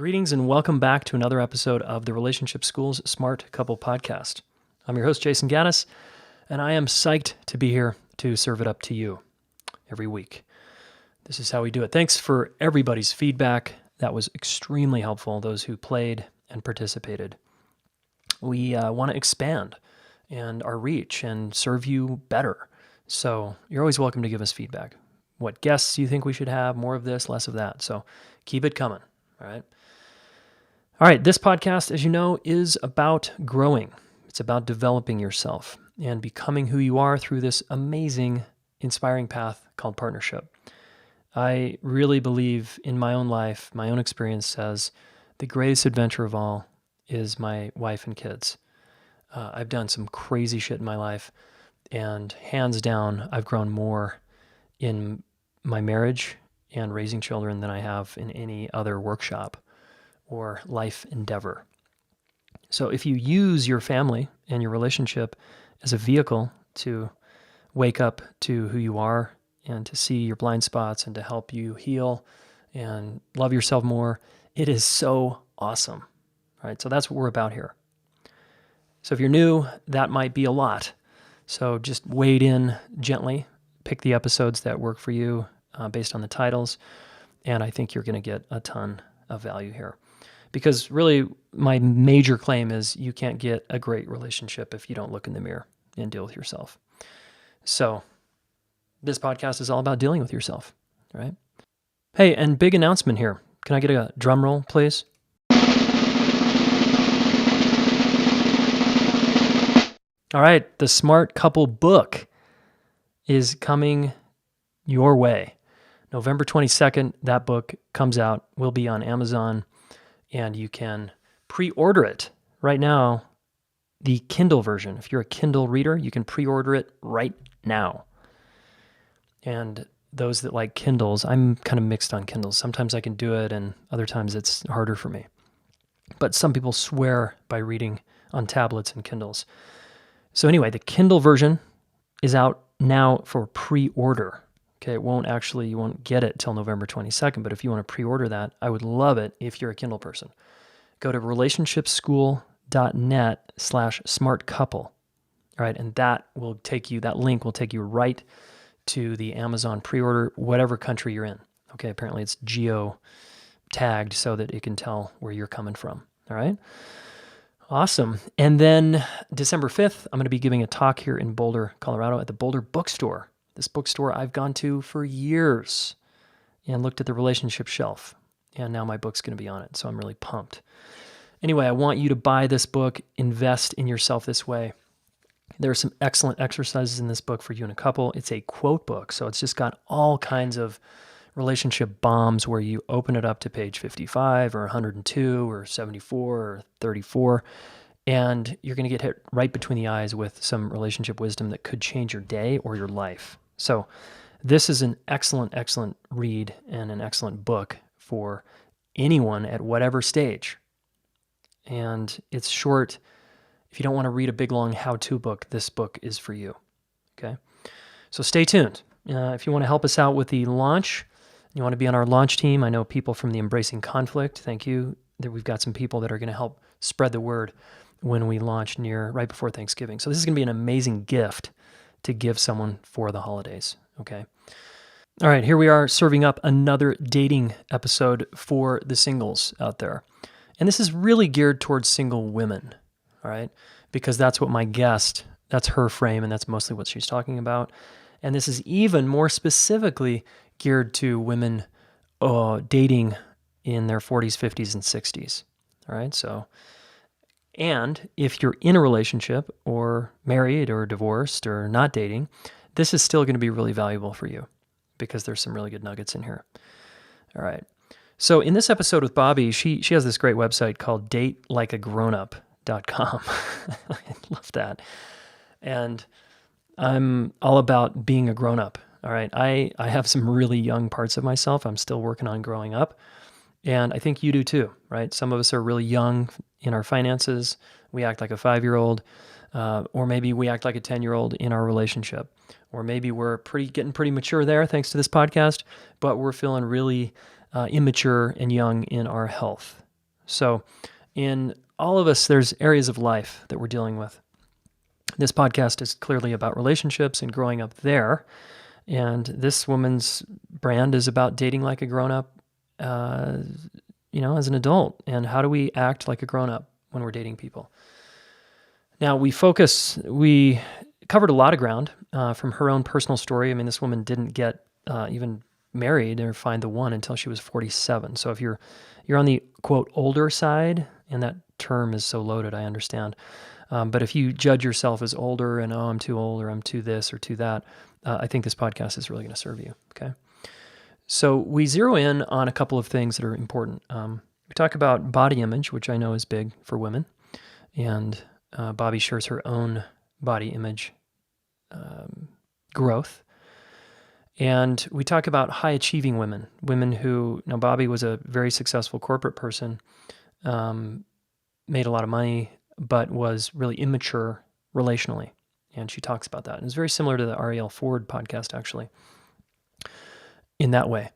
Greetings and welcome back to another episode of the Relationship School's Smart Couple Podcast. I'm your host, Jayson Gaddis, and I am psyched to be here to serve it up to you every week. This is how we do it. Thanks for everybody's feedback. That was extremely helpful, those who played and participated. We want to expand and our reach and serve you better. So you're always welcome to give us feedback. What guests you think we should have, more of this, less of that. So keep it coming, all right? All right, this podcast, as you know, is about growing. It's about developing yourself and becoming who you are through this amazing, inspiring path called partnership. I really believe in my own life, my own experience says the greatest adventure of all is my wife and kids. I've done some crazy shit in my life, and hands down, I've grown more in my marriage and raising children than I have in any other workshop or life endeavor. So if you use your family and your relationship as a vehicle to wake up to who you are and to see your blind spots and to help you heal and love yourself more, it is so awesome. All right, so that's what we're about here. So if you're new, that might be a lot. So just wade in gently, pick the episodes that work for you based on the titles, and I think you're going to get a ton of value here. Because really, my major claim is you can't get a great relationship if you don't look in the mirror and deal with yourself. So this podcast is all about dealing with yourself, right? Hey, and big announcement here. Can I get a drum roll, please? All right, the Smart Couple book is coming your way. November 22nd, that book comes out, will be on Amazon, and you can pre-order it right now, the Kindle version. If you're a Kindle reader, you can pre-order it right now. And those that like Kindles, I'm kind of mixed on Kindles. Sometimes I can do it, and other times it's harder for me. But some people swear by reading on tablets and Kindles. So anyway, the Kindle version is out now for pre-order. Okay, you won't get it till November 22nd, but if you want to pre-order that, I would love it if you're a Kindle person. Go to relationshipschool.net/smartcouple. All right, and that link will take you right to the Amazon pre-order, whatever country you're in. Okay, apparently it's geo-tagged so that it can tell where you're coming from. All right, awesome. And then December 5th, I'm going to be giving a talk here in Boulder, Colorado at the Boulder Bookstore. This bookstore I've gone to for years and looked at the relationship shelf. And now my book's going to be on it, so I'm really pumped. Anyway, I want you to buy this book, invest in yourself this way. There are some excellent exercises in this book for you and a couple. It's a quote book, so it's just got all kinds of relationship bombs where you open it up to page 55 or 102 or 74 or 34, and you're going to get hit right between the eyes with some relationship wisdom that could change your day or your life. So this is an excellent, excellent read and an excellent book for anyone at whatever stage. And it's short. If you don't want to read a big, long how-to book, this book is for you, okay? So stay tuned. If you want to help us out with the launch, you want to be on our launch team, I know people from the Embracing Conflict, thank you. We've got some people that are going to help spread the word when we launch right before Thanksgiving. So this is going to be an amazing gift to give someone for the holidays, okay? All right, here we are serving up another dating episode for the singles out there. And this is really geared towards single women, all right? Because that's what that's her frame, and that's mostly what she's talking about. And this is even more specifically geared to women dating in their 40s, 50s, and 60s, all right? And if you're in a relationship or married or divorced or not dating, this is still going to be really valuable for you because there's some really good nuggets in here. All right. So in this episode with Bobbi, she has this great website called datelikeagrownup.com. I love that. And I'm all about being a grown-up. All right. I have some really young parts of myself. I'm still working on growing up. And I think you do too, right? Some of us are really young in our finances. We act like a 5-year-old, or maybe we act like a 10-year-old in our relationship. Or maybe we're getting pretty mature there thanks to this podcast, but we're feeling really immature and young in our health. So in all of us, there's areas of life that we're dealing with. This podcast is clearly about relationships and growing up there. And this woman's brand is about dating like a grown-up, as an adult. And how do we act like a grown-up when we're dating people? Now, we covered a lot of ground from her own personal story. I mean, this woman didn't get even married or find the one until she was 47. So if you're on the, quote, older side, and that term is so loaded, I understand. But if you judge yourself as older and, I'm too old or I'm too this or too that, I think this podcast is really going to serve you, okay? So we zero in on a couple of things that are important. We talk about body image, which I know is big for women, and Bobbi shares her own body image growth. And we talk about high-achieving women who, now Bobbi was a very successful corporate person, made a lot of money, but was really immature relationally. And she talks about that. And it's very similar to the Ariel Ford podcast, actually, in that way.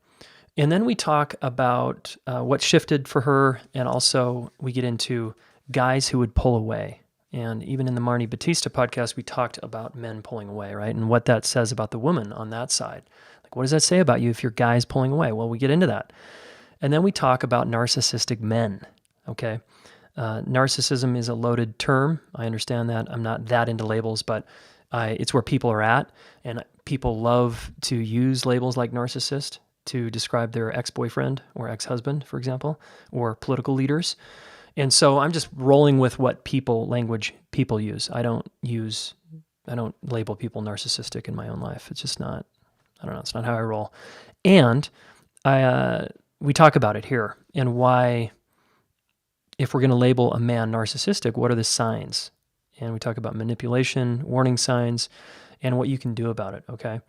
And then we talk about what shifted for her, and also we get into guys who would pull away. And even in the Marnie Batista podcast, we talked about men pulling away, right? And what that says about the woman on that side. Like, what does that say about you if your guy's pulling away? Well, we get into that. And then we talk about narcissistic men, okay? Narcissism is a loaded term. I understand that. I'm not that into labels, but it's where people are at. And people love to use labels like narcissist to describe their ex-boyfriend or ex-husband, for example, or political leaders. And so I'm just rolling with what language people use. I don't label people narcissistic in my own life. It's just not, I don't know, it's not how I roll. And we talk about it here and why, if we're going to label a man narcissistic, what are the signs? And we talk about manipulation, warning signs, and what you can do about it, okay?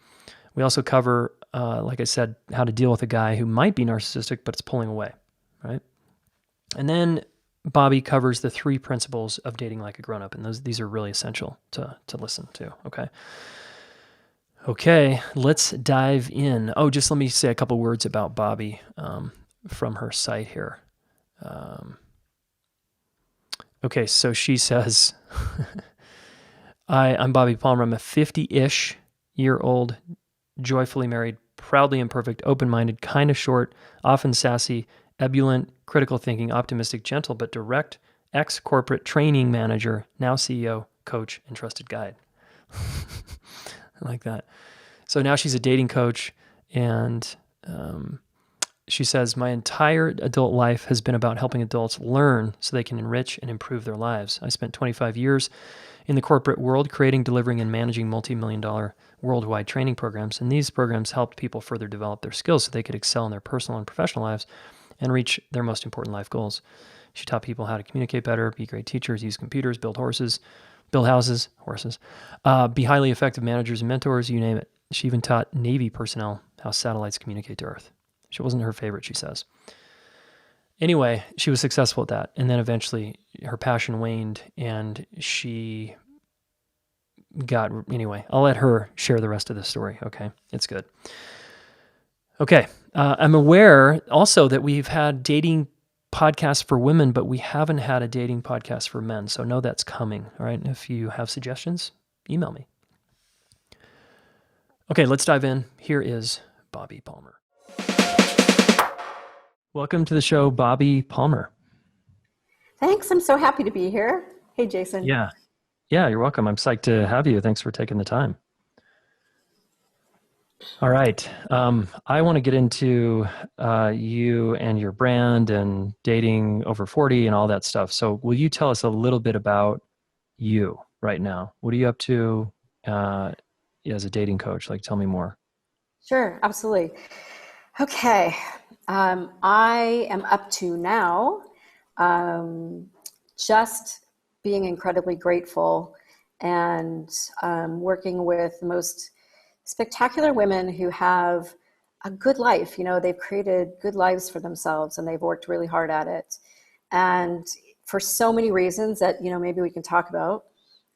We also cover, like I said, how to deal with a guy who might be narcissistic, but it's pulling away, right? And then Bobbi covers the 3 principles of dating like a grown-up, and these are really essential to listen to, okay? Okay, let's dive in. Oh, just let me say a couple words about Bobbi from her site here. Okay, so she says, I'm Bobbi Palmer. I'm a 50-ish year old, joyfully married, proudly imperfect, open-minded, kind of short, often sassy, ebullient, critical thinking, optimistic, gentle, but direct, ex-corporate training manager, now CEO, coach, and trusted guide. I like that. So now she's a dating coach, and she says, my entire adult life has been about helping adults learn so they can enrich and improve their lives. I spent 25 years in the corporate world creating, delivering, and managing multi-million-dollar worldwide training programs, and these programs helped people further develop their skills so they could excel in their personal and professional lives and reach their most important life goals. She taught people how to communicate better, be great teachers, use computers, build houses, be highly effective managers and mentors, you name it. She even taught Navy personnel how satellites communicate to Earth. She wasn't her favorite, she says. Anyway, she was successful at that. And then eventually her passion waned and anyway, I'll let her share the rest of the story. Okay. It's good. Okay. I'm aware also that we've had dating podcasts for women, but we haven't had a dating podcast for men. So know that's coming. All right. If you have suggestions, email me. Okay. Let's dive in. Here is Bobbi Palmer. Welcome to the show, Bobbi Palmer. Thanks. I'm so happy to be here. Hey, Jayson. Yeah, you're welcome. I'm psyched to have you. Thanks for taking the time. All right. I want to get into you and your brand and dating over 40 and all that stuff. So will you tell us a little bit about you right now? What are you up to as a dating coach? Like, tell me more. Sure, absolutely. Okay. I am up to now just being incredibly grateful and working with the most spectacular women who have a good life. You know, they've created good lives for themselves and they've worked really hard at it. And for so many reasons that, you know, maybe we can talk about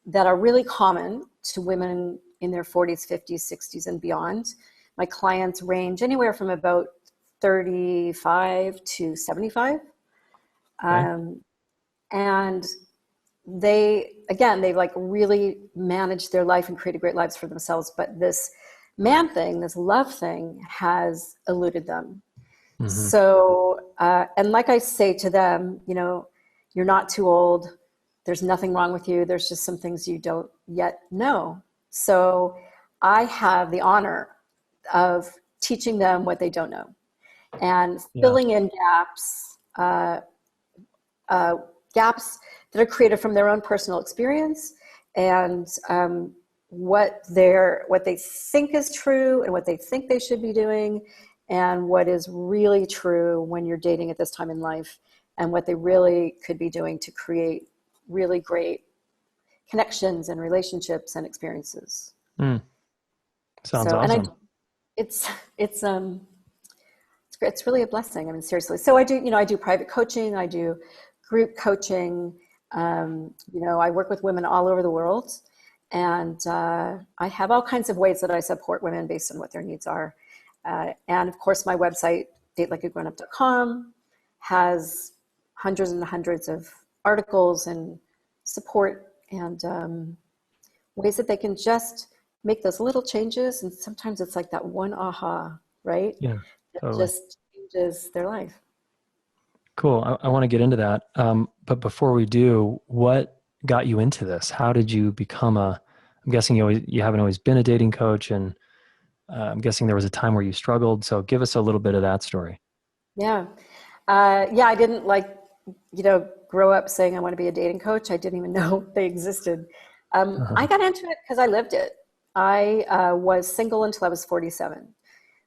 that are really common to women in their 40s, 50s, 60s, and beyond. My clients range anywhere from about 35 to 75. Okay. And they've like really managed their life and created great lives for themselves. But this man thing, this love thing has eluded them. Mm-hmm. So, and like I say to them, you're not too old. There's nothing wrong with you. There's just some things you don't yet know. So I have the honor of teaching them what they don't know and Yeah. filling in gaps that are created from their own personal experience and what they think is true and what they think they should be doing and what is really true when you're dating at this time in life and what they really could be doing to create really great connections and relationships and experiences. Mm. Sounds So, and awesome. it's it's um it's really a blessing. I mean, seriously. So I do private coaching, I do group coaching. I work with women all over the world, and I have all kinds of ways that I support women based on what their needs are. And of course, my website, datelikeagrownup.com, has hundreds and hundreds of articles and support and ways that they can just make those little changes. And sometimes it's like that one aha, right? Yeah, That totally. just changes their life. Cool. I want to get into that. But before we do, what got you into this? How did you become I'm guessing you haven't always been a dating coach, and I'm guessing there was a time where you struggled. So give us a little bit of that story. Yeah. Yeah, I didn't grow up saying I want to be a dating coach. I didn't even know they existed. I Uh-huh. got into it because I lived it. I was single until I was 47.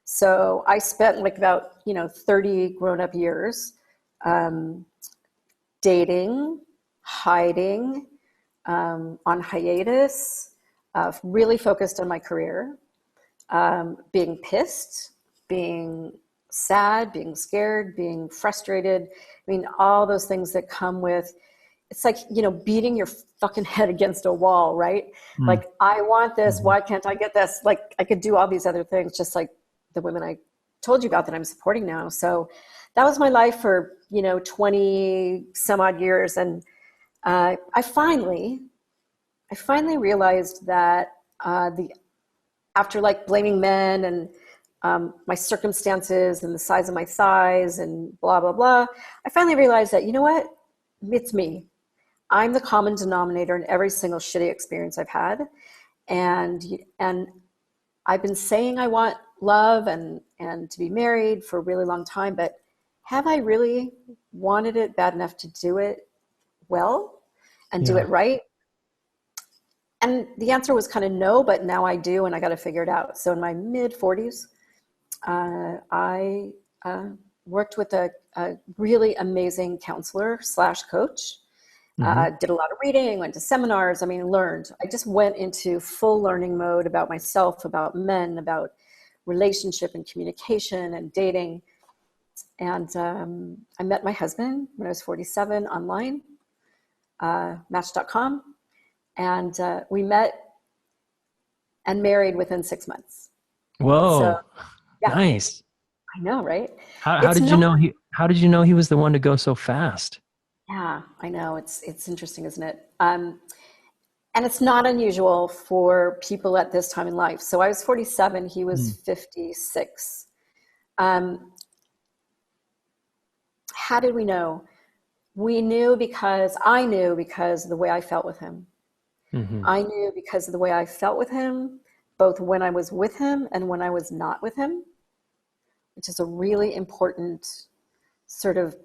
So I spent like about, 30 grown up years um, dating, hiding, on hiatus, really focused on my career, being pissed, being sad, being scared, being frustrated. I mean, all those things that come with it's like, beating your fucking head against a wall, right? Mm. Like, I want this. Mhm. Why can't I get this? Like, I could do all these other things, just like the women I told you about that I'm supporting now. So that was my life for, 20 some odd years. And I finally realized that after like blaming men and my circumstances and the size of my thighs and blah, blah, blah, I finally realized that, you know what? It's me. I'm the common denominator in every single shitty experience I've had. And I've been saying I want love and to be married for a really long time, but have I really wanted it bad enough to do it well and do Yeah. it right? And the answer was kind of no, but now I do, and I got to figure it out. So in my mid 40s, I worked with a really amazing counselor slash coach. Hmm. Did a lot of reading, went to seminars. I mean, learned. I just went into full learning mode about myself, about men, about relationship and communication and dating. And I met my husband when I was 47 online, Match.com. And we met and married within 6 months. So, Whoa. yeah, Nice. I know, right? How It's did you not, know how did you know he was the one to go so fast? yeah, I know. It's interesting, isn't it? And it's not unusual for people at this time in life. So I was 47, he was Mm. 56. Um, how did we know? We knew because I knew because of the way I felt with him. Hmm. I knew because of the way I felt with him, both when I was with him and when I was not with him, which is a really important sort of,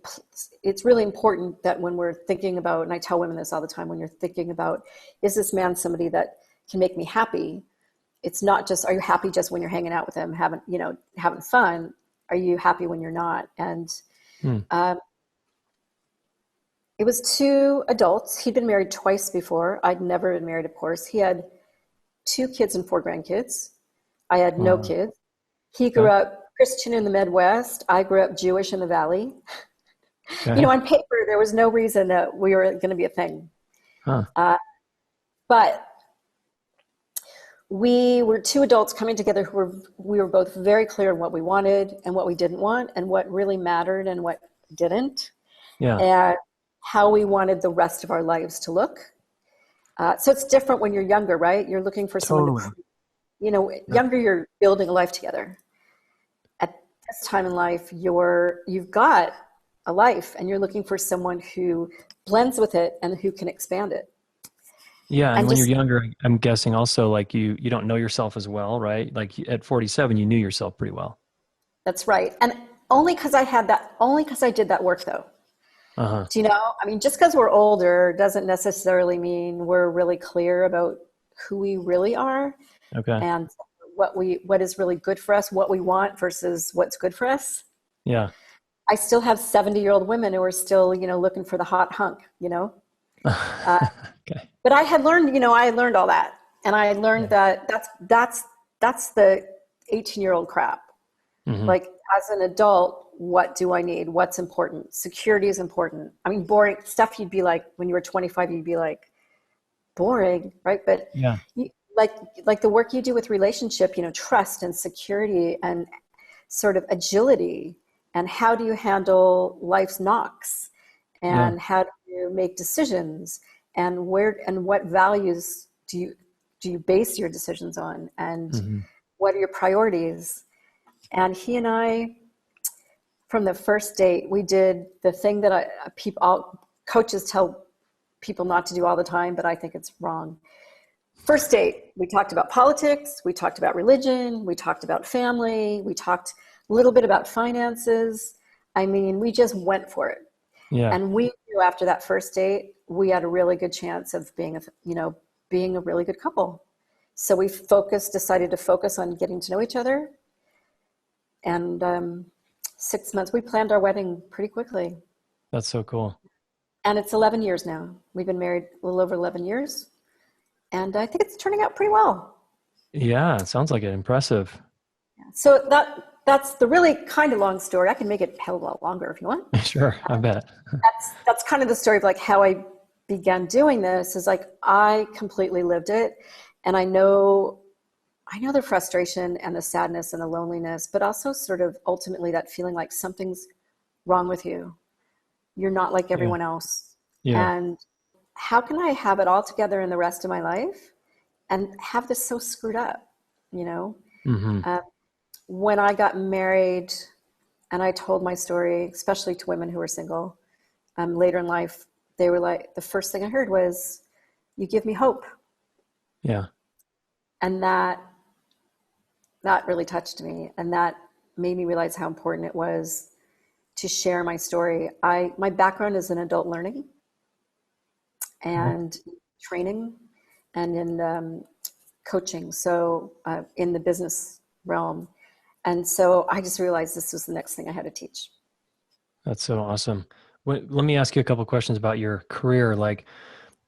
it's really important that when we're thinking about, and I tell women this all the time, when you're thinking about, is this man somebody that can make me happy? It's not just, are you happy just when you're hanging out with him, having fun? Are you happy when you're not? And Mm. um, it was two adults. He'd been married twice before. I'd never been married, of course. He had 2 kids and 4 grandkids. I had no Wow. kids. He grew Okay. up Christian in the Midwest. I grew up Jewish in the Valley. Okay. On paper, there was no reason that we were going to be a thing. Huh. Uh, but we were two adults coming together we were both very clear on what we wanted and what we didn't want and what really mattered and what didn't. Yeah. and how we wanted the rest of our lives to look. So it's different when you're younger, right? You're looking for someone to, Totally. Yep. younger, you're building a life together. At this time in life, you've got a life and you're looking for someone who blends with it and who can expand it. Yeah, and And when you're just, younger, I'm guessing also like you don't know yourself as well, right? Like at 47, you knew yourself pretty well. that's right. And only because I did that work though. Uh-huh. Do you know? I mean, just because we're older doesn't necessarily mean we're really clear about who we really are Okay. and what is really good for us, what we want versus what's good for us. Yeah. I still have 70-year-old women who are still, looking for the hot hunk. Uh, Okay. but I learned all that. And I learned Yeah. that that's the 18-year-old crap. Hmm. Like as an adult, what do I need? What's important? Security is important. I mean, boring stuff you'd be like, when you were 25, you'd be like, boring, right? But Yeah. you, like like the work you do with relationship, trust and security and sort of agility, and how do you handle life's knocks, Yeah. and how do you make decisions, and what values do you base your decisions on, and Hmm. what are your priorities. And he and I, from the first date, we did the thing that all coaches tell people not to do all the time, but I think it's wrong. First date, we talked about politics, we talked about religion, we talked about family, we talked a little bit about finances. I mean, we just went for it. Yeah. And we knew after that first date, we had a really good chance of being a really good couple. So we decided to focus on getting to know each other. And 6 months, we planned our wedding pretty quickly. That's so cool. And it's 11 years now. We've been married a little over 11 years. And I think it's turning out pretty well. Yeah, it sounds like it. Impressive. So that's the really kind of long story. I can make it a hell of a lot longer if you want. Sure, I bet. That's kind of the story of like how I began doing this. Is like I completely lived it, and I know the frustration and the sadness and the loneliness, but also sort of ultimately that feeling like something's wrong with you. You're not like Yeah. everyone else. Yeah. And how can I have it all together in the rest of my life and have this so screwed up, you know? Hmm. Uh, when I got married and I told my story, especially to women who were single, later in life, they were like, the first thing I heard was, "You give me hope." Yeah. And that really touched me. And that made me realize how important it was to share my story. My background is in adult learning Okay. and training and in coaching, so in the business realm. And so I just realized this was the next thing I had to teach. That's so awesome. Let me ask you a couple questions about your career, like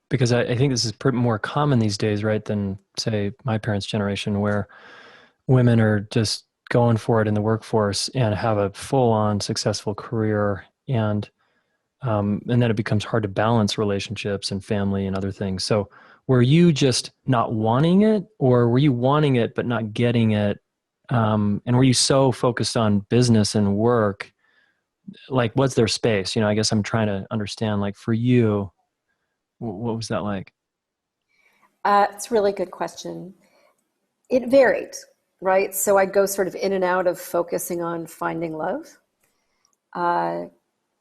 because I think this is more common these days, right, than say my parents' generation, where women are just going for it in the workforce and have a full-on successful career, and then it becomes hard to balance relationships and family and other things. So, were you just not wanting it, or were you wanting it but not getting it? And were you so focused on business and work? Like, what's their space? I guess I'm trying to understand. Like, for you, what was that like? It's a really good question. It varied, right? So I'd go sort of in and out of focusing on finding love. Uh,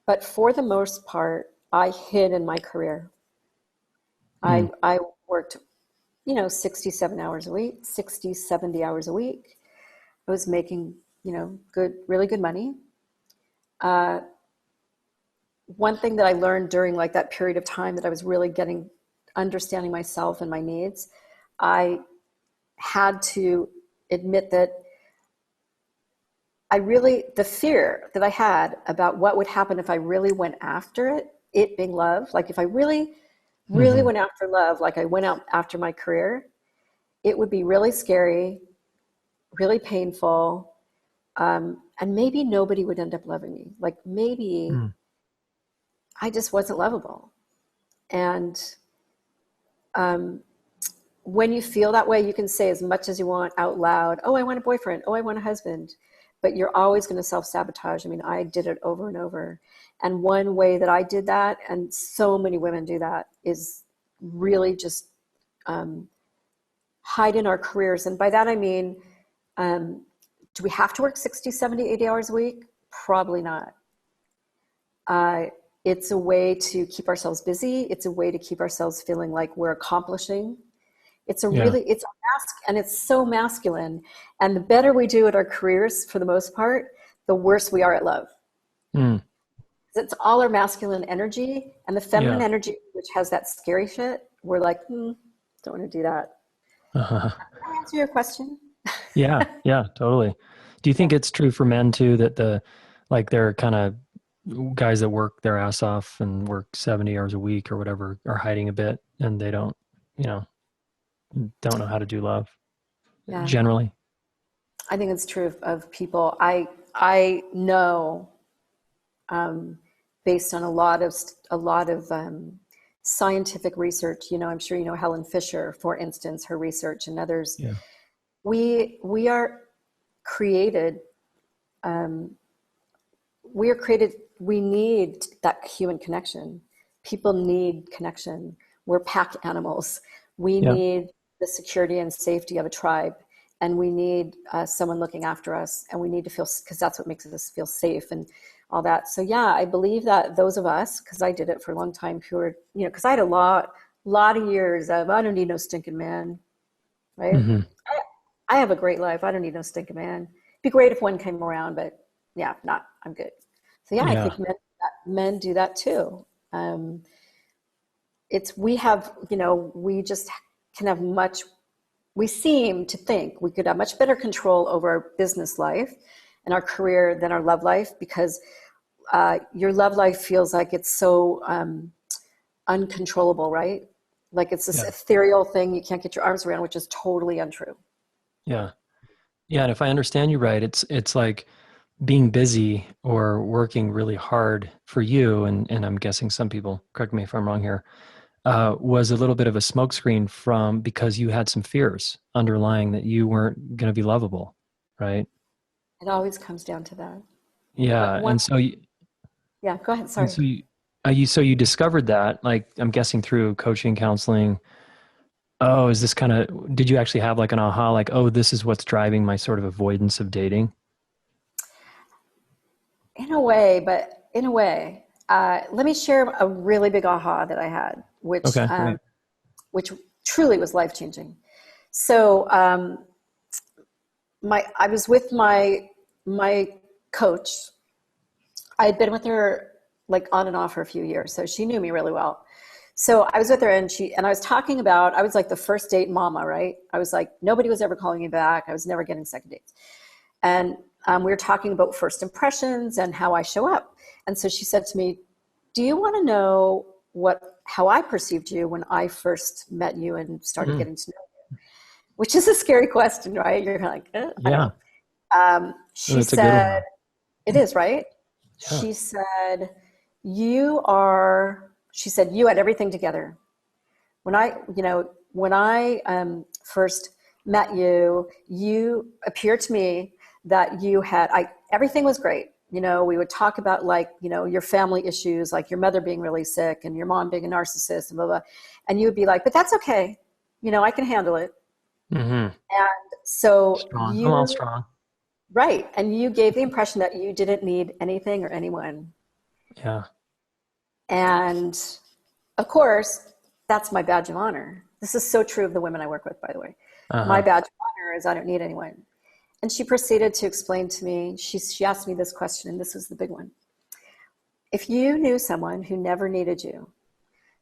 but for the most part, I hid in my career. Mm, I worked, 67 hours a week, 60, 70 hours a week. I was making, really good money. Uh, One thing that I learned during like that period of time that I was really understanding myself and my needs, I had to admit that the fear that I had about what would happen if I really went after it being love, like if I really, really hmm. went after love, like I went out after my career, it would be really scary, really painful. And maybe nobody would end up loving me. Like maybe Mm, I just wasn't lovable. And um, when you feel that way, you can say as much as you want out loud, "Oh, I want a boyfriend. Oh, I want a husband." but you're always going to self-sabotage. I mean, I did it over and over. And one way that I did that, and so many women do that, is really just hide in our careers. And by that, I mean, do we have to work 60, 70, 80 hours a week? Probably not. It's a way to keep ourselves busy. It's a way to keep ourselves feeling like we're accomplishing. It's a Yeah. it's a mask, and it's so masculine. And the better we do at our careers, for the most part, the worse we are at love. Mm. It's all our masculine energy, and the feminine Yeah. energy, which has that scary shit. We're like, don't want to do that. Uh-huh. Can I answer your question? Yeah. Yeah, totally. Do you Yeah. think it's true for men too, that they're kind of guys that work their ass off and work 70 hours a week or whatever are hiding a bit and they you know, don't know how to do love Yeah. generally? I think it's true of people. I know, based on a lot of scientific research. I'm sure you know Helen Fisher, for instance, her research, and others. Yeah. We are created. We are created. We need that human connection. People need connection. We're pack animals. We Yeah. need the security and safety of a tribe, and we need someone looking after us, and we need to feel, because that's what makes us feel safe and all that. So yeah, I believe that those of us, because I did it for a long time, who are, because I had a lot of years of, I don't need no stinking man, right? Hmm. I have a great life. I don't need no stinking man. It'd be great if one came around, but yeah, not, I'm good. So yeah, I Yeah. think men do that too. We have, we just can have we seem to think we could have much better control over our business life and our career than our love life, because your love life feels like it's so uncontrollable, right? Like it's this Yeah. ethereal thing you can't get your arms around, which is totally untrue. Yeah. Yeah. And if I understand you right, it's like being busy or working really hard for you, and I'm guessing some people, correct me if I'm wrong here, was a little bit of a smokescreen because you had some fears underlying that you weren't going to be lovable, right? It always comes down to that. But Yeah, one, and so yeah, go ahead. and Sorry. so you discovered that, like, I'm guessing through coaching, counseling. Oh, is this kind of, did you actually have like an aha, like, oh, this is what's driving my sort of avoidance of dating? In a way, but in a way, let me share a really big aha that I had, Okay, great. which truly was life changing. So I was with my coach. I had been with her like on and off for a few years, so she knew me really well. So I was with her, and I was talking about, I was like the first date mama, right? I was like, nobody was ever calling me back. I was never getting second dates. And we were talking about first impressions and how I show up. And so she said to me, do you want to know how I perceived you when I first met you and started Mm, getting to know you? Which is a scary question, right? You're kind of like, I don't yeah, know. She that's a good said, one. it is, right? Yeah. She said, she said, you had everything together. When I first met you, you appeared to me that everything was great. We would talk about your family issues, like your mother being really sick and your mom being a narcissist and blah, blah. And you would be like, but that's okay. I can handle it. Mm-hmm. And so Strong. I'm all strong. right. And you gave the impression that you didn't need anything or anyone. Yeah. And of course, that's my badge of honor. This is so true of the women I work with, by the way. My Uh-huh. badge of honor is I don't need anyone. And she proceeded to explain to me, she asked me this question, and this was the big one. If you knew someone who never needed you,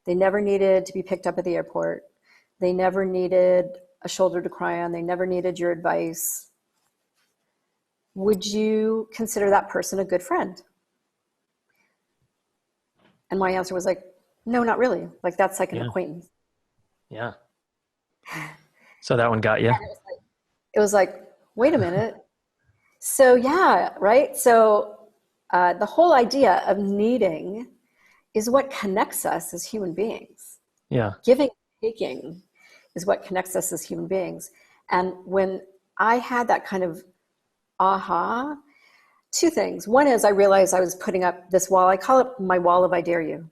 they never needed to be picked up at the airport, they never needed a shoulder to cry on, they never needed your advice, would you consider that person a good friend? And my answer was like, no, not really. Like, that's like an Yeah. acquaintance. Yeah. So that one got you. It was like, wait a minute. So yeah, right? So the whole idea of needing is what connects us as human beings. Yeah. Giving, taking is what connects us as human beings. And when I had that kind of aha, two things. One is I realized I was putting up this wall. I call it my wall of I dare you,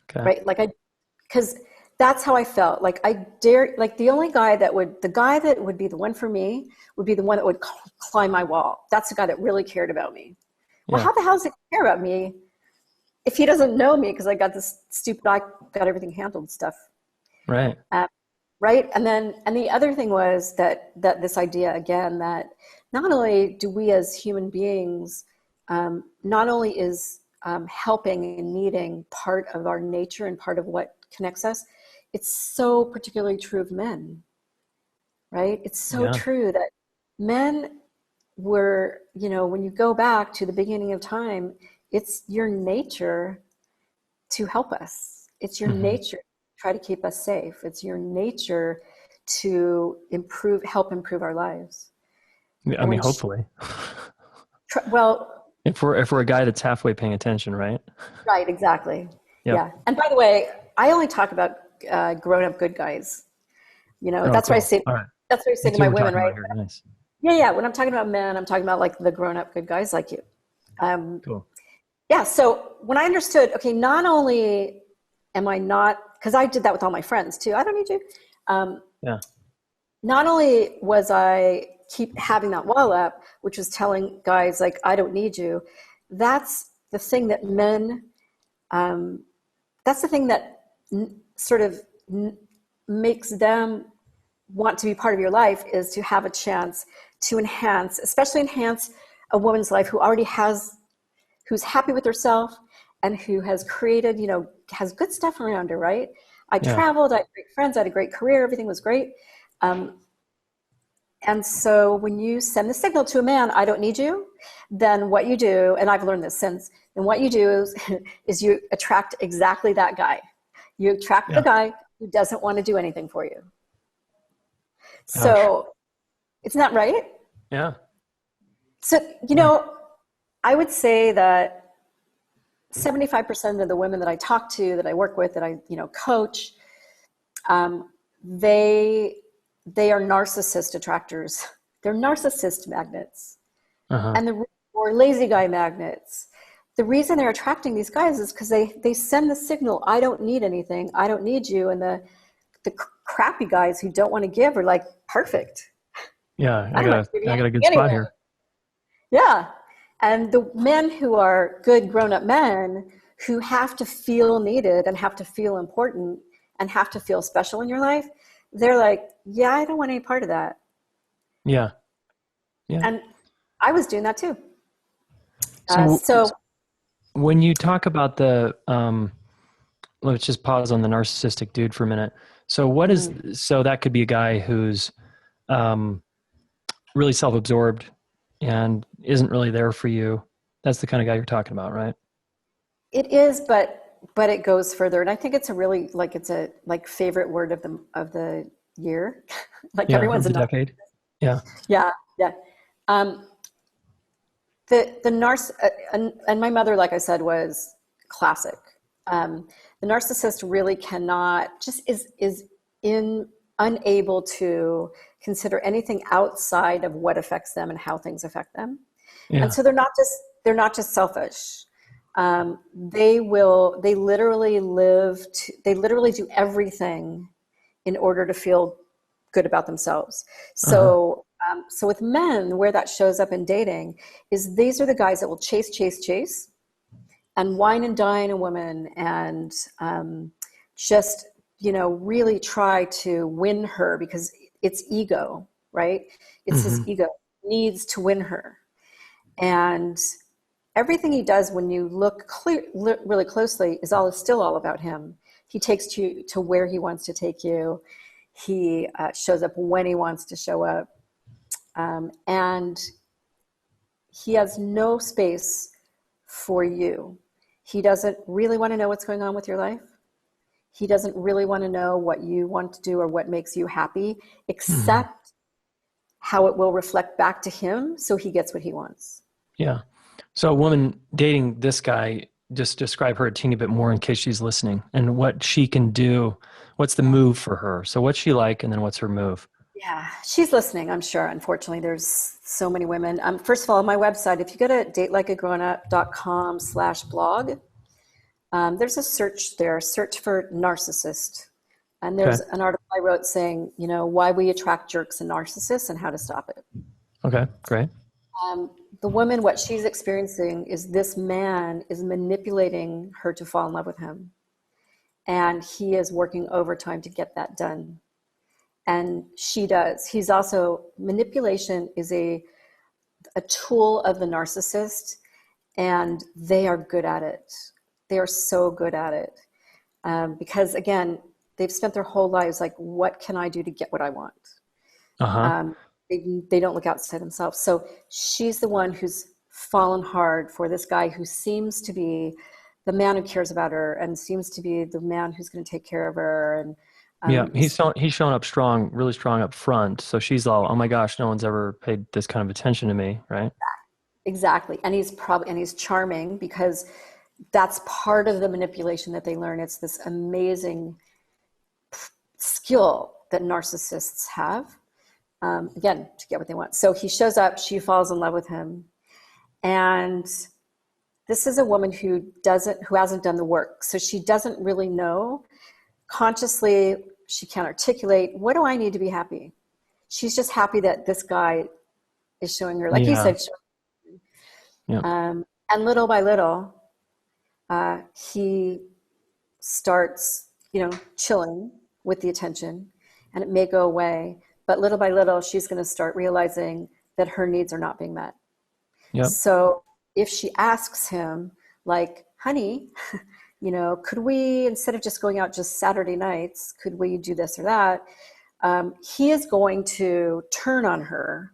Okay. right? Because that's how I felt. Like I dare, like the guy that would be the one for me would be the one that would climb my wall. That's the guy that really cared about me. Well, Yeah. how the hell does he care about me if he doesn't know me? Because I got this stupid, I got everything handled stuff. Right. Right. And the other thing was that this idea again, that not only do we as human beings, not only is helping and needing part of our nature and part of what connects us, it's so particularly true of men, right? It's so Yeah. true that men were, when you go back to the beginning of time, it's your nature to help us. It's your Hmm. nature to try to keep us safe. It's your nature to help improve our lives. I And mean, when, hopefully, well, if we're a guy that's halfway paying attention, right? right, exactly. Yep. Yeah. And by the way, I only talk about grown-up good guys. Oh, That's what I cool. say. All right. That's what I say to That's what my we're women, talking right? about here. Nice. Yeah, yeah. When I'm talking about men, I'm talking about like the grown-up good guys like you. Um, Cool. yeah. So when I understood, okay, not only am I not, because I did that with all my friends too. I don't need you. Um, Yeah. not only was I keep having that wall up, which was telling guys like, I don't need you. That's the thing that men, that's the thing that sort of makes them want to be part of your life, is to have a chance to enhance, especially enhance a woman's life who's happy with herself and who has created, has good stuff around her, right? I Yeah. traveled, I had great friends, I had a great career, everything was great. Um, and so when you send the signal to a man, I don't need you, then what you do, and I've learned this since, then what you do is you attract exactly that guy. You attract the Yeah. guy who doesn't want to do anything for you. Ouch. So isn't that right? Yeah. So, Yeah. I would say that 75% of the women that I talk to, that I work with, that I, coach, um, they they are narcissist attractors. They're narcissist magnets, Uh-huh. and or lazy guy magnets. The reason they're attracting these guys is because they send the signal, I don't need anything, I don't need you, and the crappy guys who don't want to give are like, perfect. Yeah. I I don't got have a to give you I got a good anything spot anyway. here. Yeah. And the men who are good grown up men who have to feel needed and have to feel important and have to feel special in your life, they're like, yeah, I don't want any part of that. Yeah. Yeah. And I was doing that too. So So, when you talk about let's just pause on the narcissistic dude for a minute. So so that could be a guy who's um, really self-absorbed and isn't really there for you. That's the kind of guy you're talking about, right? it is, but it goes further. And I think it's a really it's a like favorite word of the year. Like Yeah. Of everyone's a the narcissist. decade. Yeah. Yeah, yeah. Um, the narciss and my mother, like I said, was classic. The narcissist really cannot, just is in unable to consider anything outside of what affects them and how things affect them. And Yeah. so they're not just selfish. They literally they literally do everything in order to feel good about themselves. Uh-huh. So with men, where that shows up in dating is these are the guys that will chase, chase, chase, and wine and dine a woman, and just really try to win her because it's ego, right? It's his Hmm. ego needs to win her, and everything he does when you really closely is still all about him. He takes you to where he wants to take you. He shows up when he wants to show up. And he has no space for you. He doesn't really want to know what's going on with your life. He doesn't really want to know what you want to do or what makes you happy, Hmm. except how it will reflect back to him so he gets what he wants. Yeah. So a woman dating this guy, just describe her a teeny bit more in case she's listening and what she can do. What's the move for her? So what's she like and then what's her move? Yeah, she's listening, I'm sure. Unfortunately, there's so many women. First of all, on my website, if you go to datelikeagrownup.com/blog, there's a search there, search for narcissist. And Okay. there's an article I wrote saying, why we attract jerks and narcissists and how to stop it. Okay. Great. The woman, what she's experiencing is this man is manipulating her to fall in love with him. And he is working overtime to get that done. And she does. He's also, manipulation is a tool of the narcissist, and they are good at it. They are so good at it. Because again, they've spent their whole lives like, what can I do to get what I want? Uh-huh. They don't look outside themselves. So she's the one who's fallen hard for this guy who seems to be the man who cares about her and seems to be the man who's going to take care of her. And Yeah, he's shown up strong, really strong up front. So she's all, oh my gosh, no one's ever paid this kind of attention to me, right? exactly. And he's charming because that's part of the manipulation that they learn. It's this amazing skill that narcissists have, again, to get what they want. So he shows up, she falls in love with him. And this is a woman who hasn't done the work. So she doesn't really know consciously. She can't articulate, what do I need to be happy? She's just happy that this guy is showing her, like you said. Yeah. And little by little, he starts, chilling with the attention, and it may go away. But little by little, she's going to start realizing that her needs are not being met. Yep. So if she asks him, like, honey, could we, instead of just going out just Saturday nights, could we do this or that? He is going to turn on her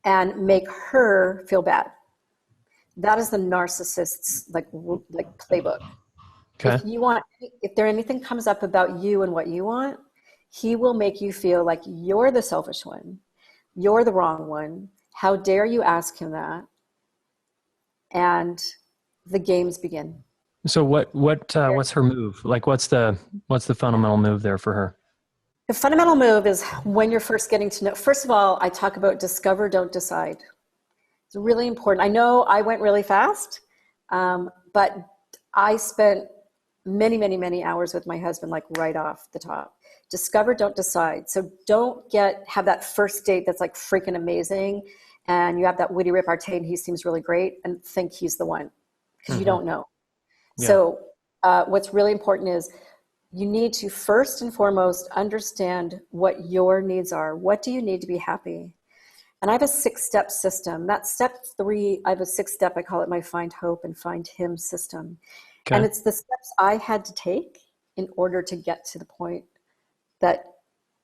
and make her feel bad. That is the narcissist's like playbook. Okay. If there anything comes up about you and what you want, he will make you feel like you're the selfish one. You're the wrong one. How dare you ask him that? And the games begin. So what's her move? Like what's the fundamental move there for her? The fundamental move is when you're first getting to know. First of all, I talk about discover, don't decide. It's really important. I know I went really fast, but I spent many, many, many hours with my husband, like right off the top. Discover, don't decide. So don't have that first date that's like freaking amazing, and you have that witty repartee and he seems really great and think he's the one, because you don't know. Yeah. So what's really important is you need to first and foremost understand what your needs are. What do you need to be happy? And I have a 6-step system. That step 3, I have a 6-step, I call it my Find Hope and Find Him system. Okay. And it's the steps I had to take in order to get to the point that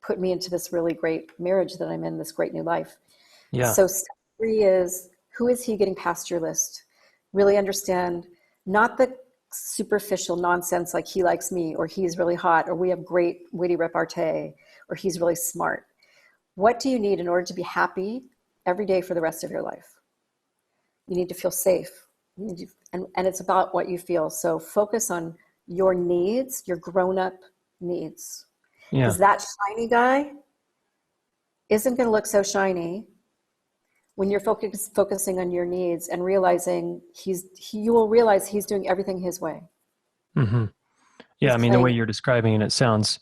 put me into this really great marriage that I'm in, this great new life. Yeah. So step 3 is, who is he getting past your list? Really understand, not the superficial nonsense like he likes me, or he's really hot, or we have great witty repartee, or he's really smart. What do you need in order to be happy every day for the rest of your life? You need to feel safe. And it's about what you feel. So focus on your needs, your grown-up needs. Yeah. Because that shiny guy isn't going to look so shiny when you're focusing on your needs and realizing you will realize he's doing everything his way. Mm-hmm. Yeah. I mean, the way you're describing it sounds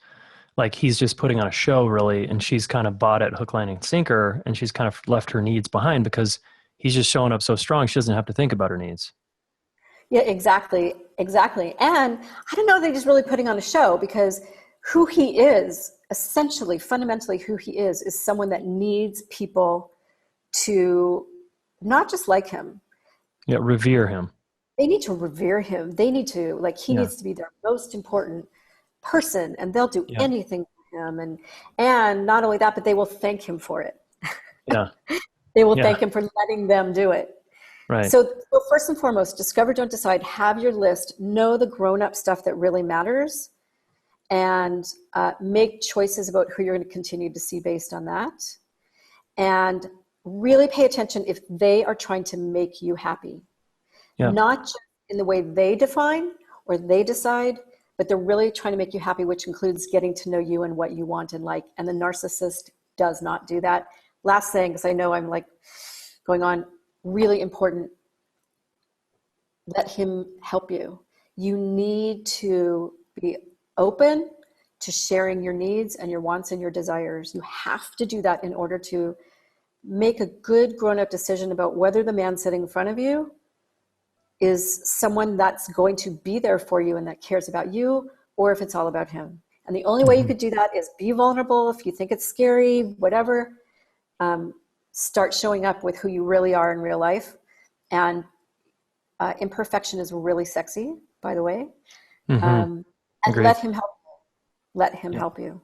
like he's just putting on a show, really, and she's kind of bought it hook, line, and sinker, and she's kind of left her needs behind because he's just showing up so strong she doesn't have to think about her needs. Yeah, exactly. And I don't know that he's really putting on a show, because who he is, essentially, fundamentally who he is someone that needs people to not just like him. Yeah, revere him. They need to revere him. They need to, he needs to be their most important person, and they'll do anything for him. And not only that, but they will thank him for it. Yeah. They will thank him for letting them do it. Right. So first and foremost, discover, don't decide, have your list, know the grown-up stuff that really matters, and make choices about who you're going to continue to see based on that. And really pay attention if they are trying to make you happy. Yeah. Not just in the way they define or they decide, but they're really trying to make you happy, which includes getting to know you and what you want and like. And the narcissist does not do that. Last thing, because I know I'm like going on, really important, let him help you. You need to be open to sharing your needs and your wants and your desires. You have to do that in order to make a good grown-up decision about whether the man sitting in front of you is someone that's going to be there for you and that cares about you, or if it's all about him. And the only way you could do that is be vulnerable. If you think it's scary, whatever, start showing up with who you really are in real life. And imperfection is really sexy, by the way. And Agreed. let him help you. Let him help you.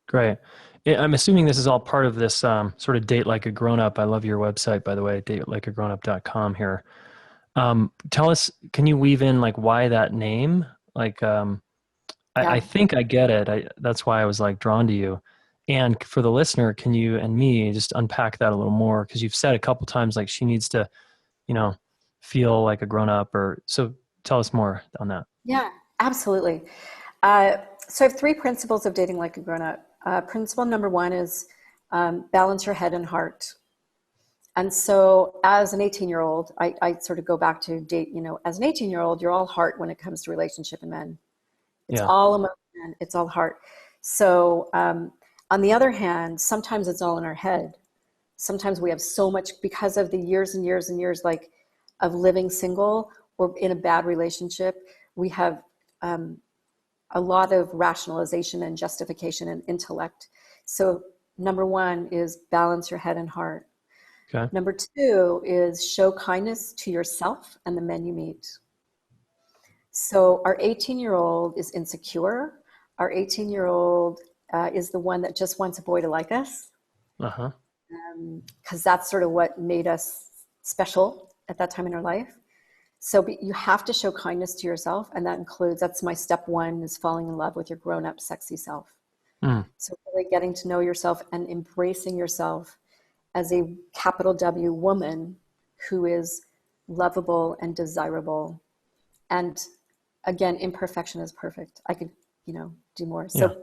Great. I'm assuming this is all part of this sort of date like a grown-up. I love your website, by the way, datelikeagrownup.com here. Tell us, can you weave in like why that name? Like, I think I get it. That's why I was like drawn to you. And for the listener, can you and me just unpack that a little more? Because you've said a couple times like she needs to, you know, feel like a grown-up. Or so tell us more on that. Yeah, absolutely. So I have 3 principles of dating like a grown-up. Principle number 1 is balance your head and heart. And so as an 18-year-old, I sort of go back to date, as an 18-year-old, you're all heart when it comes to relationship and men. It's all emotion, it's all heart. So on the other hand, sometimes it's all in our head. Sometimes we have so much, because of the years and years and years like of living single or in a bad relationship, we have a lot of rationalization and justification and intellect. So number 1 is balance your head and heart. Okay. Number 2 is show kindness to yourself and the men you meet. So our 18-year-old is insecure. Our 18-year-old is the one that just wants a boy to like us. Because that's sort of what made us special at that time in our life. So you have to show kindness to yourself. And that includes, that's my step 1, is falling in love with your grown-up sexy self. So really getting to know yourself and embracing yourself as a capital W woman who is lovable and desirable. And again, imperfection is perfect. I could, do more. So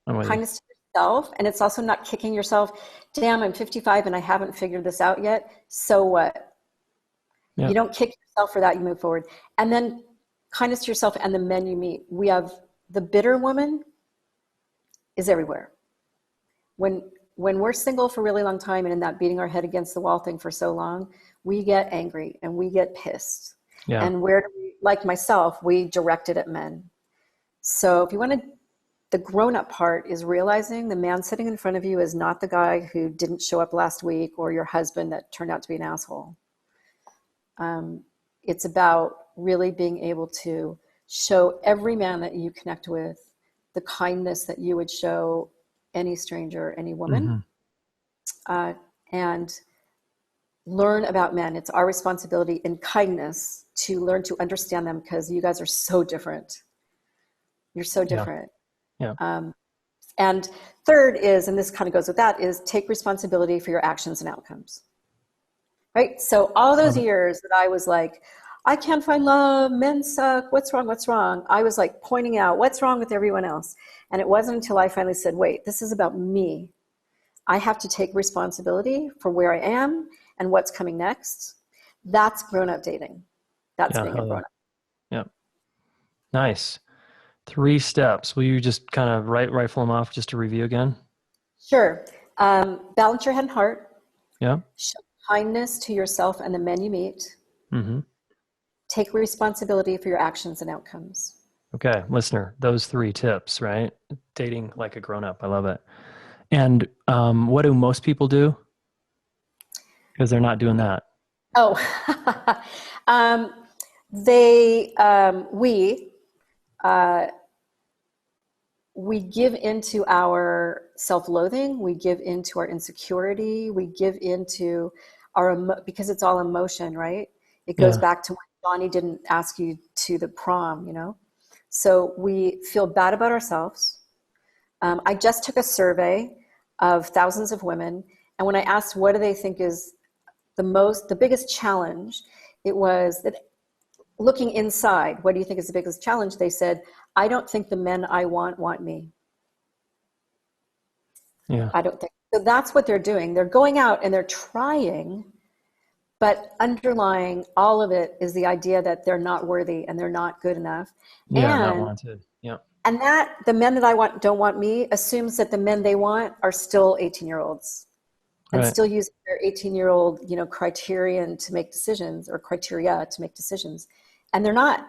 kindness to yourself. And it's also not kicking yourself. Damn, I'm 55 and I haven't figured this out yet. So what? Yeah. You don't kick yourself for that. You move forward. And then kindness to yourself and the men you meet. We have the bitter woman is everywhere. When we're single for a really long time and in that beating our head against the wall thing for so long, we get angry and we get pissed. Yeah. And where do we, like myself, we direct it at men. So if you want to, the grown-up part is realizing the man sitting in front of you is not the guy who didn't show up last week or your husband that turned out to be an asshole. It's about really being able to show every man that you connect with the kindness that you would show any stranger, any woman, and learn about men. It's our responsibility in kindness to learn to understand them, because you guys are so different. You're so different. And third is, and this kind of goes with that, is take responsibility for your actions and outcomes. Right? So all those years that I was like, I can't find love, men suck, what's wrong, what's wrong? I was like pointing out what's wrong with everyone else. And it wasn't until I finally said, wait, this is about me. I have to take responsibility for where I am and what's coming next. That's grown-up dating. That's being a grown-up. Yeah. Nice. 3 steps. Will you just kind of rifle them off just to review again? Sure. Balance your head and heart. Yeah. Show kindness to yourself and the men you meet. Take responsibility for your actions and outcomes. Okay, listener, those 3 tips, right? Dating like a grown-up. I love it. And what do most people do? Because they're not doing that. Oh, we give into our self-loathing, we give into our insecurity, we give into because it's all emotion, right? It goes back to when Johnny didn't ask you to the prom, So we feel bad about ourselves. I just took a survey of thousands of women, and when I asked what do they think is the biggest challenge, it was that looking inside, what do you think is the biggest challenge? They said, I don't think the men I want me. Yeah. I don't think So that's what they're doing. They're going out and they're trying, but underlying all of it is the idea that they're not worthy and they're not good enough. Yeah, not And wanted. Yeah. and that the men that I want don't want me assumes that the men they want are still 18-year-olds and Right. still using their 18-year-old, criterion to make decisions or criteria to make decisions. And they're not.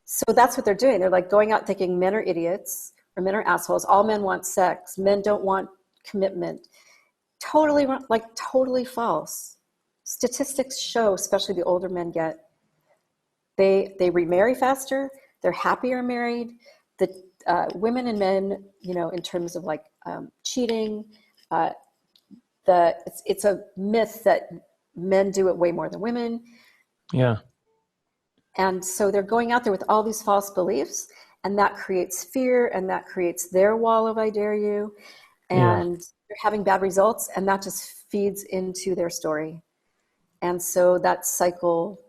So that's what they're doing. They're like going out thinking men are idiots or men are assholes. All men want sex. Men don't want commitment. Totally, like totally false. Statistics show, especially the older men get, they remarry faster. They're happier married. The women and men, in terms of like cheating, uh, it's a myth that men do it way more than women. Yeah. And so they're going out there with all these false beliefs, and that creates fear, and that creates their wall of I dare you, Yeah. and they're having bad results, and that just feeds into their story. And so that cycle,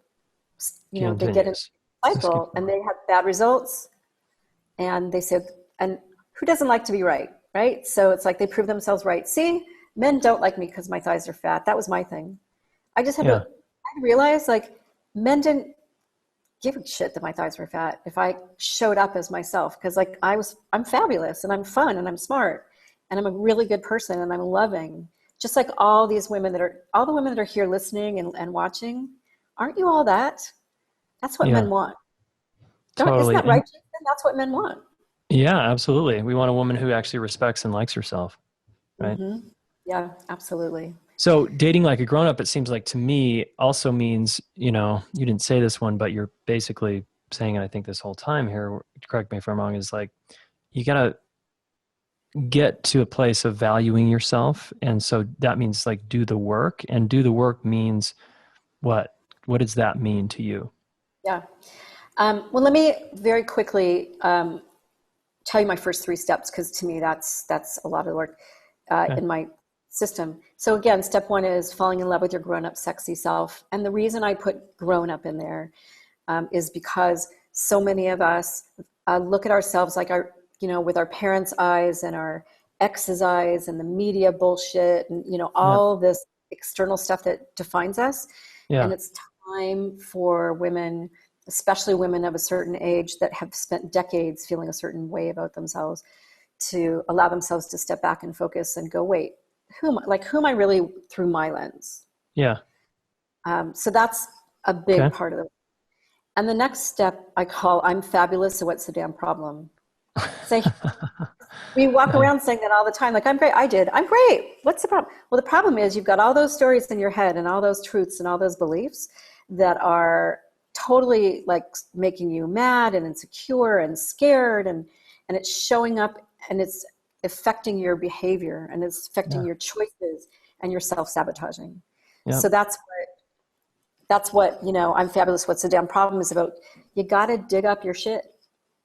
they get in Continues. a Just keeps cycle and going. they have bad results, and they said, and who doesn't like to be right, right? So it's like they prove themselves right. See, men don't like me because my thighs are fat. That was my thing. I just had to Yeah. I realized like men didn't give a shit that my thighs were fat if I showed up as myself, because like I'm fabulous and I'm fun and I'm smart and I'm a really good person and I'm loving, just like all the women that are here listening and watching. Aren't you all that? That's what Yeah. men want. Don't Isn't Totally. that right, And Jason? That's what men want. yeah, absolutely. We want a woman who actually respects and likes herself, right? Mm-hmm. Yeah, absolutely. So dating like a grown up, it seems like to me also means, you didn't say this one, but you're basically saying, and I think this whole time here, correct me if I'm wrong, is like you got to get to a place of valuing yourself. And so that means like do the work, and do the work means what? What does that mean to you? Yeah. Well, let me very quickly tell you my first three steps, because to me that's a lot of work Okay. in my system. So again, step one is falling in love with your grown-up sexy self. And the reason I put grown-up in there is because so many of us look at ourselves like with our parents' eyes and our ex's eyes and the media bullshit and Yeah. all this external stuff that defines us. And Yeah. it's time for women, especially women of a certain age that have spent decades feeling a certain way about themselves, to allow themselves to step back and focus and go, wait, who am I really through my lens? Yeah. So that's a big Okay. part of it. And the next step I call I'm fabulous, so what's the damn problem? Say, we walk Yeah. around saying that all the time, like, I'm great, I'm great. What's the problem? Well, the problem is you've got all those stories in your head and all those truths and all those beliefs that are totally like making you mad and insecure and scared, and it's showing up and it's affecting your behavior and it's affecting Yeah. your choices and your self-sabotaging. Yeah. So that's what I'm fabulous, what's the damn problem is about. You got to dig up your shit.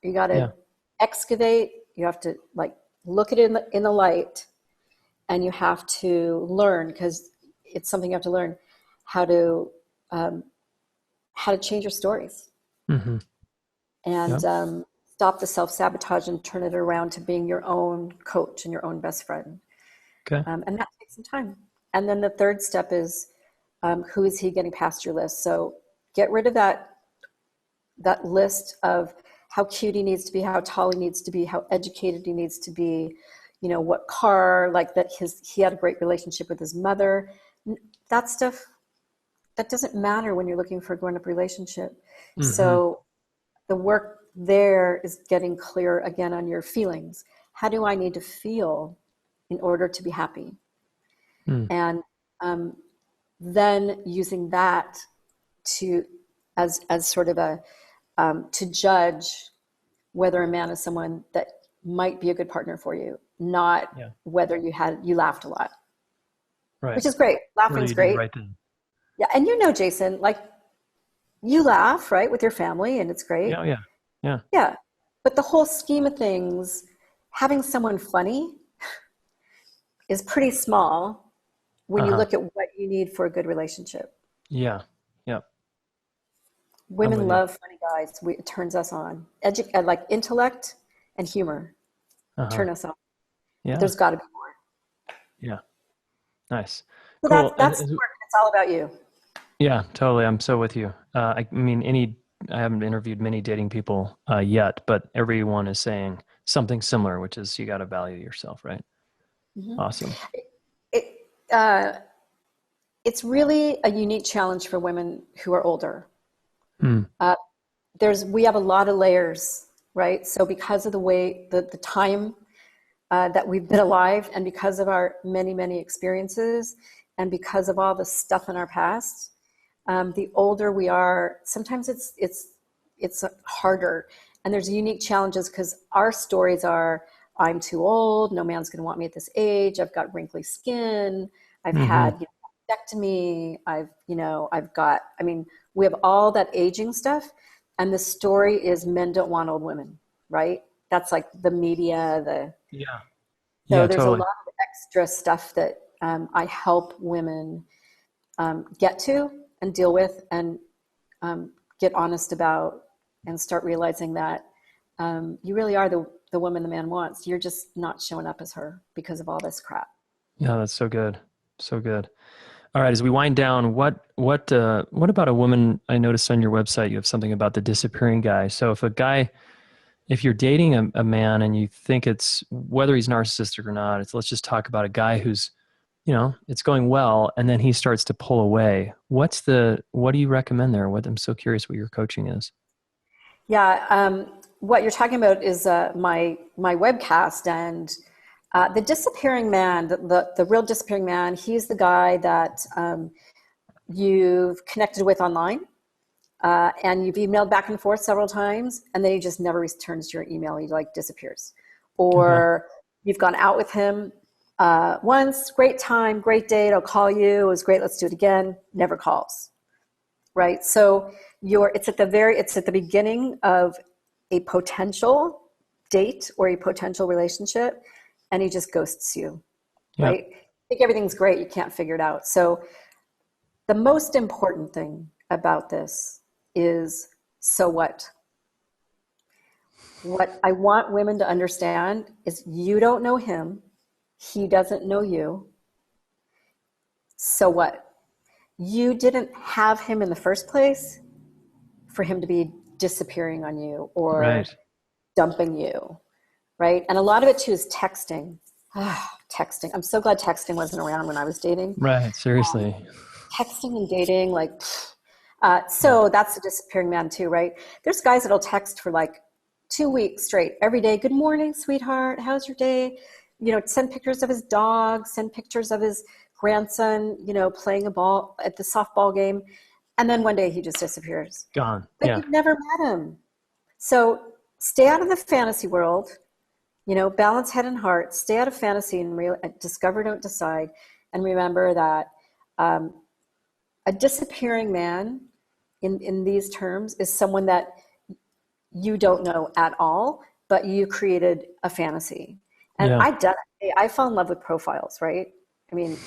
You got to Yeah. excavate. You have to like look at it in the light, and you have to learn, because it's something you have to learn how to um, change your stories Mm-hmm. and Yep. stop the self-sabotage and turn it around to being your own coach and your own best friend. Okay. And that takes some time. And then the third step is who is he getting past your list? So get rid of that list of how cute he needs to be, how tall he needs to be, how educated he needs to be, what car, like that he had a great relationship with his mother. That stuff, that doesn't matter when you're looking for a grown-up relationship. Mm-hmm. So the work there is getting clear again on your feelings. How do I need to feel in order to be happy? Mm. And then using that to as sort of a to judge whether a man is someone that might be a good partner for you, not Yeah. whether you laughed a lot, Right. which is great. What do Laughing's you do great. right then? Yeah, and Jayson, like you laugh, right, with your family, and it's great. Yeah. Yeah. Yeah. Yeah, but the whole scheme of things, having someone funny is pretty small when you Uh-huh. look at what you need for a good relationship. Yeah. Yep. I'm Women with you. love funny guys. It turns us on. Like intellect and humor Uh-huh. turn us on. But Yeah. there's got to be more. Yeah. Nice. So Cool. that's the work. It's all about you. Yeah, totally. I'm so with you. I mean, I haven't interviewed many dating people yet, but everyone is saying something similar, which is you got to value yourself, right? Hmm. Awesome. It, uh, it's really a unique challenge for women who are older. Hmm. Uh, we have a lot of layers, right? So because of the way the time that we've been alive, and because of our many experiences, and because of all the stuff in our past, the older we are, sometimes it's harder, and there's unique challenges because our stories are, I'm too old, no man's going to want me at this age, I've got wrinkly skin, I've Hmm. had, mastectomy, I've got, I mean, we have all that aging stuff, and the story is men don't want old women, right? That's like the media, the Yeah. so Yeah, there's a totally. lot of extra stuff that I help women get to and deal with, and get honest about, and start realizing that you really are the woman the man wants. You're just not showing up as her because of all this crap. Yeah, that's so good. So good. All right, as we wind down, what about a woman? I noticed on your website you have something about the disappearing guy. So if you're dating a man and you think it's whether he's narcissistic or not, let's just talk about a guy who's, it's going well, and then he starts to pull away. What do you recommend there? I'm so curious what your coaching is. Yeah, what you're talking about is my webcast, and the disappearing man, the real disappearing man. He's the guy that you've connected with online, and you've emailed back and forth several times, and then he just never returns your email. He like disappears. Okay. Or you've gone out with him once, great time, great date, I'll call you, it was great, let's do it again, never calls, right? So it's at the beginning of a potential date or a potential relationship, and he just ghosts you, Yeah. right? I think everything's great, you can't figure it out. So the most important thing about this is, so what? What I want women to understand is, you don't know him, he doesn't know you. So what? You didn't have him in the first place for him to be disappearing on you or Right. dumping you, right? And a lot of it too is texting. Texting. I'm so glad texting wasn't around when I was dating. Right. Seriously. Texting and dating, like, Yeah. so that's the disappearing man too, right? There's guys that'll text for like 2 weeks straight, every day. Good morning, sweetheart. How's your day? Send pictures of his dog, send pictures of his grandson, playing a ball at the softball game. And then one day he just disappears. Gone. But Yeah. you've never met him. So stay out of the fantasy world, balance head and heart, stay out of fantasy and discover, don't decide. And remember that um, a disappearing man in these terms is someone that you don't know at all, but you created a fantasy. And Yeah. I've done it. I fell in love with profiles, right? I mean,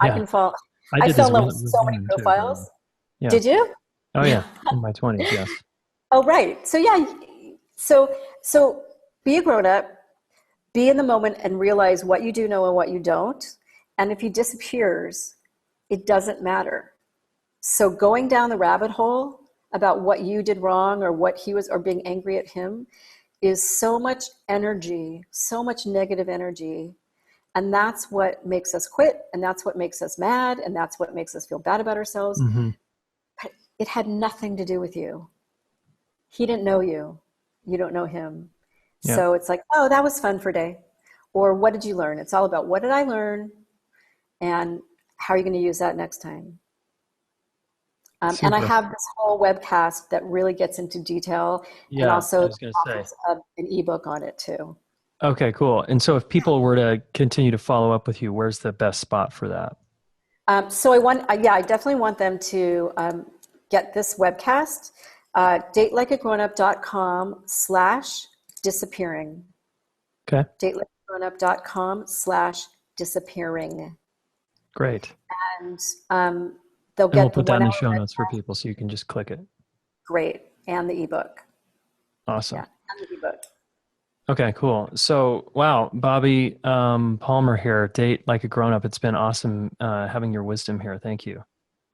I Yeah. can fall. I I did fell this in love with with so many women too, by the way. profiles. Yeah. Did you? Oh Yeah. yeah. In my 20s. Yes. Oh, right. So yeah. So be a grown up, be in the moment, and realize what you do know and what you don't. And if he disappears, it doesn't matter. So going down the rabbit hole about what you did wrong or what he was, or being angry at him, is so much energy, so much negative energy. And that's what makes us quit. And that's what makes us mad. And that's what makes us feel bad about ourselves. Hmm. But it had nothing to do with you. He didn't know you. You don't know him. Yeah. So it's like, oh, that was fun for a day. Or what did you learn? It's all about, what did I learn? And how are you going to use that next time? And I Super. have this whole webcast that really gets into detail, and Yeah. I also was going to say. offers an ebook on it too. Okay, cool. And so if people were to continue to follow up with you, where's the best spot for that? So I definitely want them to get this webcast, datelikeagrownup.com/disappearing. Okay. Datelikeagrownup.com/disappearing. Great. And they'll And we'll get the put that one in the hour show notes for webcast, people so you can just click it. great, and the ebook. Awesome. Yeah, and the ebook. Okay, cool. So, wow, Bobbi Palmer here, date like a grown up. It's been awesome having your wisdom here. Thank you.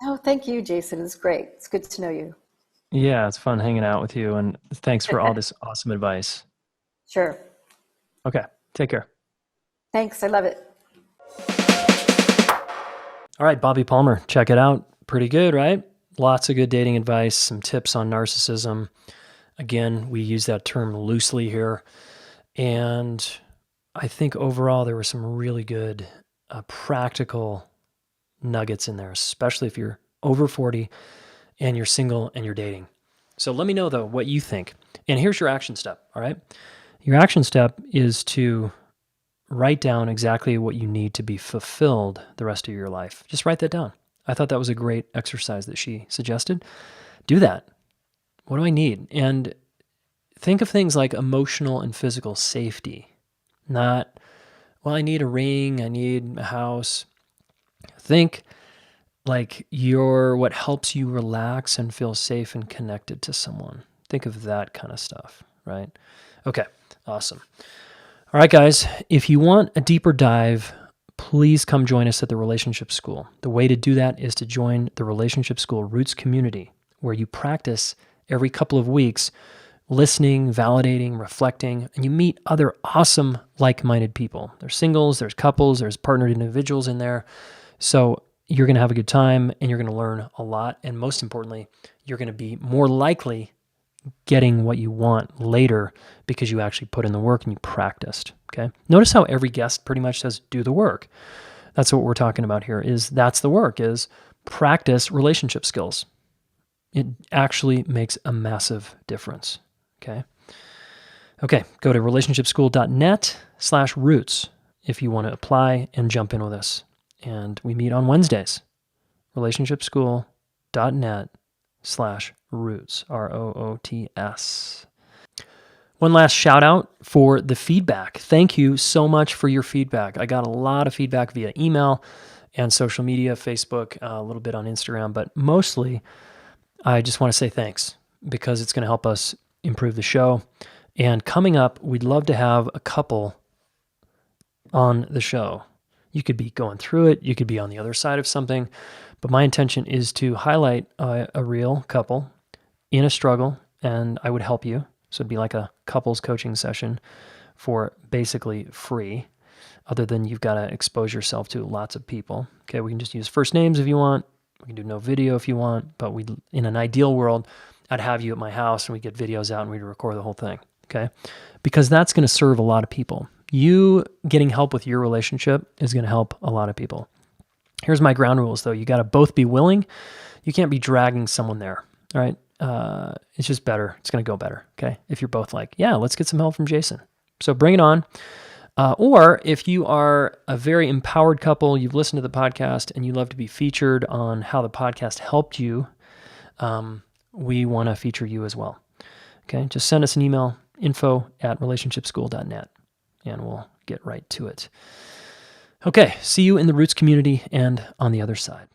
Oh, thank you, Jayson. It's great. It's good to know you. Yeah, it's fun hanging out with you, and thanks for all this awesome advice. Sure. Okay, take care. Thanks. I love it. All right, Bobbi Palmer, check it out. Pretty good, right? Lots of good dating advice, some tips on narcissism. Again, we use that term loosely here. And I think overall there were some really good practical nuggets in there, especially if you're over 40 and you're single and you're dating. So let me know, though, what you think. And here's your action step, all right? Your action step is to write down exactly what you need to be fulfilled the rest of your life. Just write that down. I thought that was a great exercise that she suggested. Do that. What do I need? And think of things like emotional and physical safety, not, well, I need a ring, I need a house. Think like you're what helps you relax and feel safe and connected to someone. Think of that kind of stuff, right? Okay, awesome. All right, guys, if you want a deeper dive, please come join us at the Relationship School. The way to do that is to join the Relationship School Roots community, where you practice every couple of weeks listening, validating, reflecting, and you meet other awesome like-minded people. There's singles, there's couples, there's partnered individuals in there. So you're going to have a good time and you're going to learn a lot. And most importantly, you're going to be more likely getting what you want later because you actually put in the work and you practiced. Okay. Notice how every guest pretty much says, do the work. That's what we're talking about here that's the work is practice relationship skills. It actually makes a massive difference. Okay. Okay. Go to relationshipschool.net/roots if you want to apply and jump in with us. And we meet on Wednesdays. relationshipschool.net/roots, ROOTS. One last shout out for the feedback. Thank you so much for your feedback. I got a lot of feedback via email and social media, Facebook, a little bit on Instagram, but mostly I just want to say thanks because it's going to help us improve the show. And coming up, we'd love to have a couple on the show. You could be going through it. You could be on the other side of something. But my intention is to highlight a real couple in a struggle, and I would help you. So it'd be like a couples coaching session for basically free, other than you've got to expose yourself to lots of people. Okay, we can just use first names if you want. We can do no video if you want. But in an ideal world, I'd have you at my house and we get videos out and we'd record the whole thing. Okay, because that's going to serve a lot of people. You getting help with your relationship is going to help a lot of people. Here's my ground rules, though. You got to both be willing. You can't be dragging someone there, all right? It's just better. It's going to go better, okay? If you're both like, yeah, let's get some help from Jayson. So bring it on. Or if you are a very empowered couple, you've listened to the podcast, and you love to be featured on how the podcast helped you, we want to feature you as well, okay? Just send us an email, info@relationshipschool.net, and we'll get right to it. Okay, see you in the Roots community and on the other side.